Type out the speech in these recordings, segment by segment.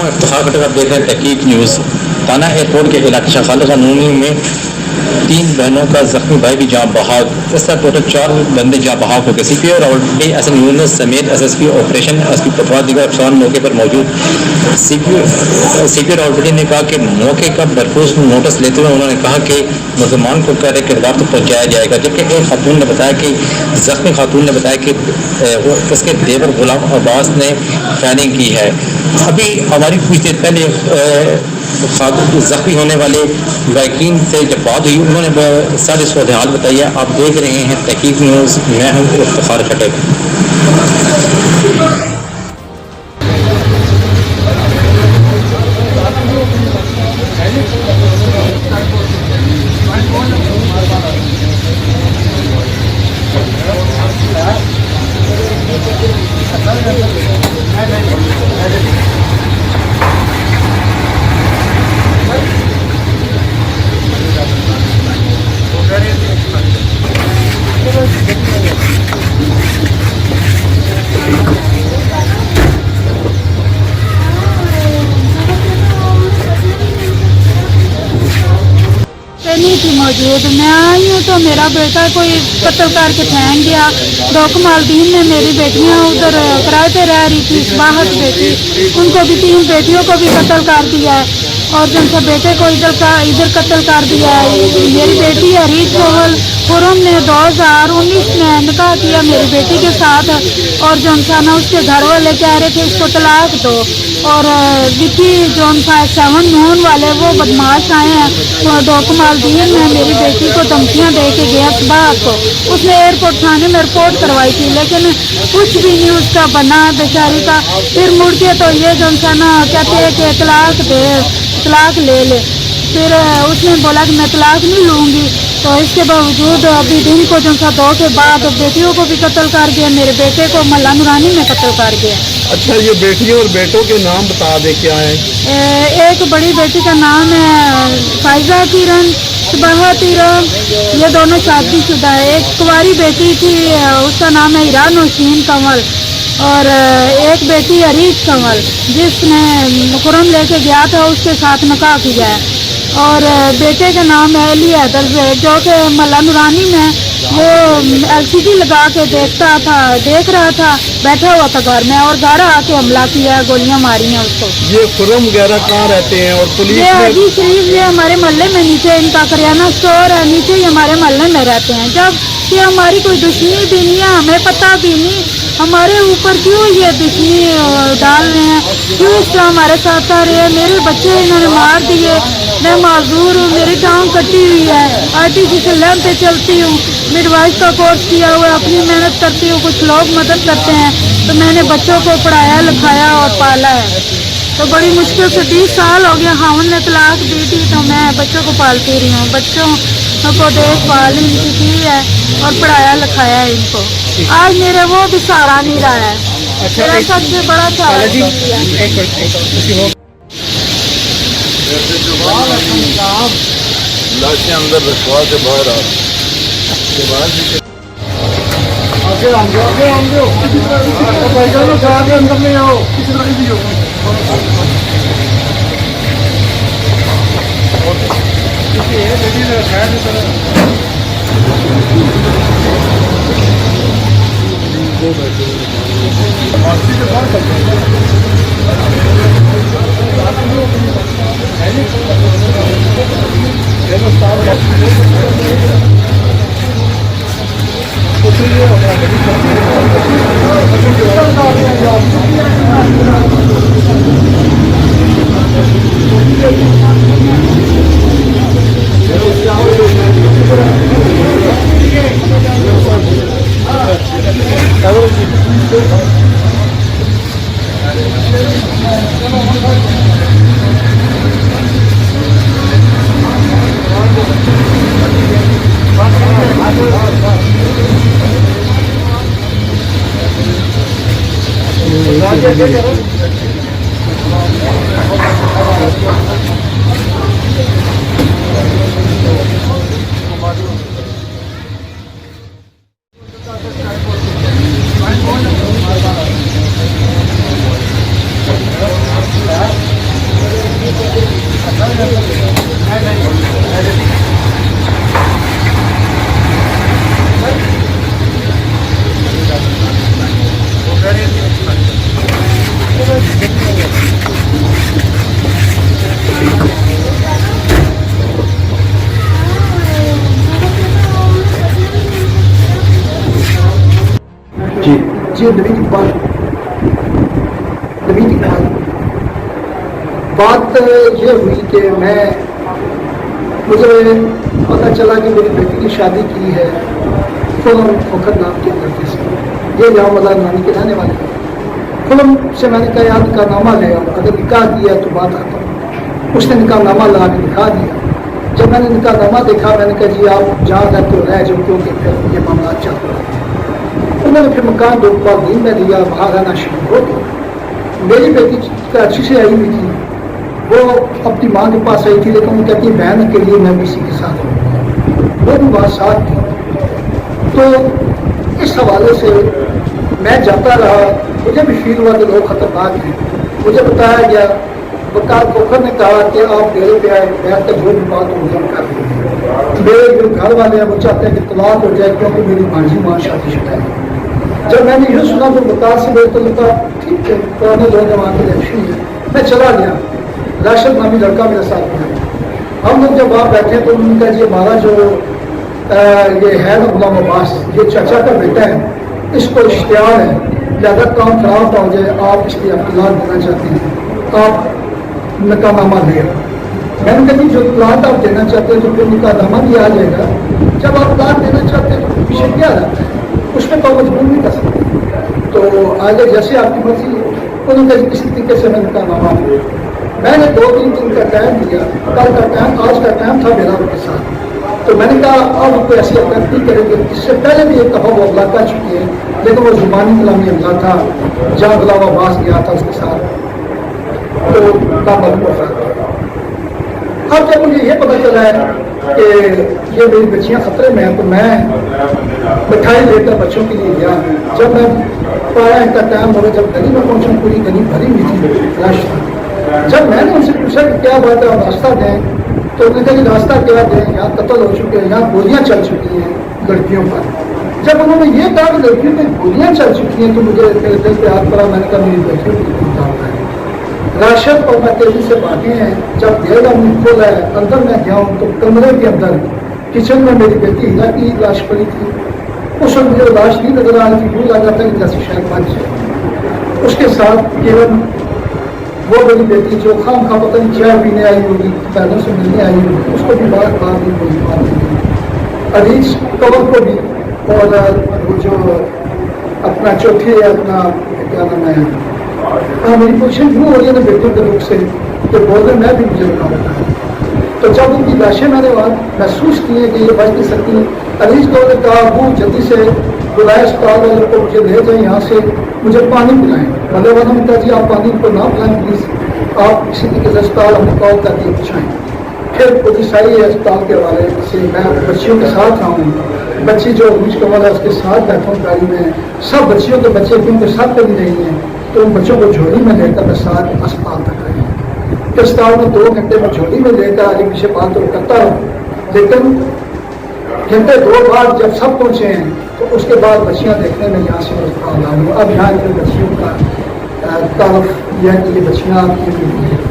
नाम इफ्तिखार खट्टर, आप देख रहे हैं तहकीक न्यूज़। ताना एयरपोर्ट के इलाके शाखाल कानूनी में 3 बहनों का जख्मी भाई भी जहाँ बहाक, इस तरह टोटल 4 बंदे जहाँ बहाक हो गए। CPO और ऑलरेडी एसएन यूनुस समेत SSP ऑपरेशन एसपी पटवा दीगर अफसरान मौके पर मौजूद। CPO ऑलरेडी ने कहा कि मौके का भरपूर नोटिस लेते हुए उन्होंने कहा कि मुसलमान को करे किरदार तक पहुँचाया जाएगा। जबकि एक खातून ने बताया कि जख्मी खातून ने बताया कि इसके देवर गुलाम अब्बास ने फायरिंग की है। अभी हमारी कुछ देर पहले जख्मी होने वाले वकील से जब बात हुई, उन्होंने सारी सूरत हाल बताई है। आप देख रहे हैं तहकीक न्यूज़, मैं हूँ इफ्तिखार खट्टर। नहीं थी मौजूद। मैं आई हूँ तो मेरा बेटा कोई कत्ल करके फेंक गया। डॉक्टर मालदीन ने मेरी बेटियाँ उधर किराए पे रह रही थी, बाहर बेटी, उनको भी 3 बेटियों को भी कत्ल कर दिया है और जिनसे बेटे को इधर कत्ल कर दिया है। मेरी बेटी है रीत कोहल, खुरम ने 2019 में निकाह किया मेरी बेटी के साथ और जो ना उसके घर वाले कह रहे थे उसको तलाक दो। और विकी जो 7 नून वाले वो बदमाश आए हैं, तो डॉक्टर मालदीन ने मेरी बेटी को धमकियाँ दे के गया सुबह को। उसने एयरपोर्ट थाने में रिपोर्ट करवाई थी लेकिन कुछ भी नहीं उसका बना बेचारी का। फिर मुड़ के तो ये जो ना कहते हैं कि तलाक ले ले। फिर उसने बोला कि मैं तलाक नहीं लूँगी। तो इसके बावजूद अभी दिन को जो 2 के बाद बेटियों को भी कत्ल कर गया, मेरे बेटे को मल्ला नूरानी में कत्ल कर गया। अच्छा, ये बेटियों और बेटों के नाम बता दे क्या है? एक बड़ी बेटी का नाम है फायजा किरण, सुबहा किरण, ये दोनों शादीशुदा है। एक कुंवारी बेटी थी, उसका नाम है ईरान हुसैन कंवल, और एक बेटी अरीज कंवल जिसने खुरम लेके गया था उसके साथ निकाह किया है। और बेटे का नाम है अली हैदर जो कि मल्ला नूरानी में वो LCD लगा के देख रहा था, बैठा हुआ था घर में और घर आके हमला किया, गोलियां मारी हैं उसको। ये खुरम वगैरह कहाँ रहते हैं और पुलिस ये हाजी शरीफ ये हमारे मोहल्ले में नीचे इनका करियाना स्टोर है, नीचे ही हमारे मोहल्ले में रहते हैं। जब कि हमारी कोई दुश्मनी भी नहीं है, हमें पता भी नहीं हमारे ऊपर क्यों ये दुश्मनी डाल रहे हैं, क्यों इस तरह हमारे साथ आ रहे हैं। मेरे बच्चे इन्होंने मार दिए, मैं माजूर हूँ, मेरी टांग कटी हुई है, आर्टिफिशियल लैंप पे चलती हूँ, मिडवाइफ का कोर्स किया हुआ है, अपनी मेहनत करती हूँ, कुछ लोग मदद करते हैं तो मैंने बच्चों को पढ़ाया लिखाया और पाला है। तो बड़ी मुश्किल से 20 साल हो गया, खावन ने तलाक दी थी तो मैं बच्चों को पालती रही हूँ, बच्चों को देखभाल इनकी की है और पढ़ाया लिखाया है इनको। आज मेरे वो भी सहारा नहीं रहा है, मेरा सबसे बड़ा सहारा लाशें अंदर रखवा के बाहर अंदर नहीं आओ। जी नबी इकबाल, नबी इकबाल। बात ये हुई कि मुझे पता चला कि मेरी बेटी की शादी की है फुलम खोखर नाम के लड़के से, ये यहाँ वाला नानी के रहने वाले हैं। फुलम से मैंने कहा यार निकाह नामा ले आओ, अगर निकाह किया तो बात आता हूँ। उसने निकाह नामा ला के दिखा दिया। जब मैंने निकाह नामा देखा मैंने कहा जी आप जहाँ रहते हो रह जाओ, क्योंकि फिर ये मामला चल रहा है। उन्होंने फिर मकान 2 दिन में दिया, वहाँ रहना शुरू हो गया। मेरी बेटी कराची से आई हुई थी, वो अपनी माँ के पास आई थी, लेकिन वो कहती है बहन के लिए मैं किसी के साथ रहूँगा, वो भी वहाँ साथ थी। तो इस हवाले से मैं जाता रहा, मुझे भी फील हुआ कि लोग खतरनाक हैं। मुझे बताया गया, वकाल खोखर ने कहा कि आप डेरे पे आए, बैठ कर जो भी बात हो मुझे कर दीजिए। मेरे जो घर वाले हैं वो चाहते हैं कि तलाक हो जाए, क्योंकि मेरी भांजी माँ शादीशुदा है। जब मैंने ये सुना तो वकाल से मेरे को लगा ठीक है, पुराने नौजवान की लक्ष्मी है। मैं चला गया, राशिद नामी लड़का मेरे साथ गया। हम लोग जब वहाँ बैठे तो उन्होंने कहा जी हमारा जो ये है ना गुलाम अब्बास, ये चाचा का बेटा है, इसको इश्तिहार है, ज़्यादा काम खराब हो जाए, आप इसलिए आप तलाक देना चाहते हैं, आप निकाहनामा ले आओ। मैंने कहा जो तलाक आप देना चाहते हैं तो फिर निकाहनामा भी आ जाएगा, जब आप तलाक देना चाहते हैं तो पीछे क्या रहता है, उसमें तो मजबूर नहीं कर सकते, तो आगे जैसे आपकी मर्जी है। उन्होंने कहा किसी तरीके से मैं निकाहनामा ले। मैंने 2-3 दिन का टाइम दिया, कल का टाइम, आज का टाइम था मेरा उनके साथ। तो मैंने कहा अब कोई ऐसी हरकत नहीं करेंगे। इससे पहले भी एक दफ़ा वो हमला कर चुकी है, लेकिन वो ज़ुबानी कलामी हमला था, जहाँ गुलाम अब्बास गया था उसके साथ, तो नामल को अब जब मुझे ये पता चला है कि ये मेरी बच्चियाँ खतरे में हैं, तो मैं मिठाई लेकर बच्चों के लिए गया। जब मैं पाया इनका टाइम हो गया, जब गली में पहुँचा, पूरी गली भरी हुई थी, रश था। जब मैंने उनसे पूछा कि क्या बात है, रास्ता दें, तो उन्होंने कहा कि रास्ता क्या दें, यहाँ कत्ल हो चुके हैं, यहाँ गोलियाँ चल चुकी हैं लड़कियों पर। जब उन्होंने ये कहा कि लड़कियों पर गोलियाँ चल चुकी हैं, तो मुझे मेरे दिल पे हाथ पड़ा। मैंने कहा मेरी लड़कियों को बताऊँगा। राशिद और मैं तेजी से भागे हैं। जब देर मुँह खोला है, अंदर मैं गया हूँ तो कमरे के अंदर किचन में मेरी बेटी हिना की लाश पड़ी थी। उस वक्त मुझे लाश नहीं नजर आ रही थी, यूँ लगा था कि जैसे शायद बच जाए। उसके साथ केवल वो मेरी बेटी जो खाम खा पता नहीं चाय पीने आई होगी, पैरों से मिलने आई होगी, उसको भी बात नहीं कोई बात नहीं। अजीज कवर को भी, और वो जो अपना चौथे अपना क्या नाम है, हाँ मेरी पोजिशन यूँ हो रही है ना बेटियों के लोग से, तो बोल रहे मैं भी मुझे रुका होता है। तो जब उनकी लाशें मैंने वहाँ महसूस की है कि ये बच नहीं सकती, अजीज को ने कहा वो जल्दी से बुलाए अस्पताल वालों को, मुझे ले जाए यहाँ से, मुझे पानी पिलाएं। वाले वालों ने कहा जी आप पानी को ना पिलाएं प्लीज़, आप किसी तरीके से अस्पताल हमें कॉल करके पहुँचाएँ। फिर पुलिस आई है अस्पताल के वाले से, मैं बच्चियों के साथ आऊँ, बच्ची जो मुझ कमल है उसके साथ बैठा हूँ गाड़ी में, सब बच्चियों के बच्चे क्योंकि साथ कभी नहीं हैं, तो उन बच्चों को झोली में लेकर मैं साथ अस्पताल तक रही। फिर अस्पताल में 2 घंटे में झोली में लेकर आगे पीछे बात तो करता हूँ, लेकिन घंटे 2 बाद जब सब पहुँचे हैं तो उसके बाद बच्चियाँ देखने में यहाँ से अस्पताल आ गई। अब यहाँ के बच्चियों का तारुफ यह कि ये बच्चियाँ आपकी बेटी है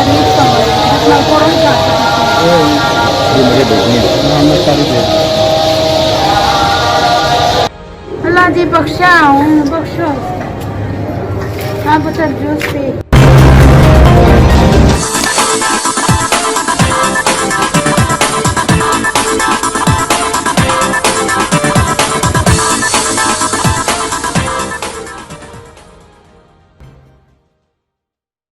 रीत कमल, मतलब कौन अल्लाह जी बख्शा हूँ, बख्शो हाँ पुत्र जूस पे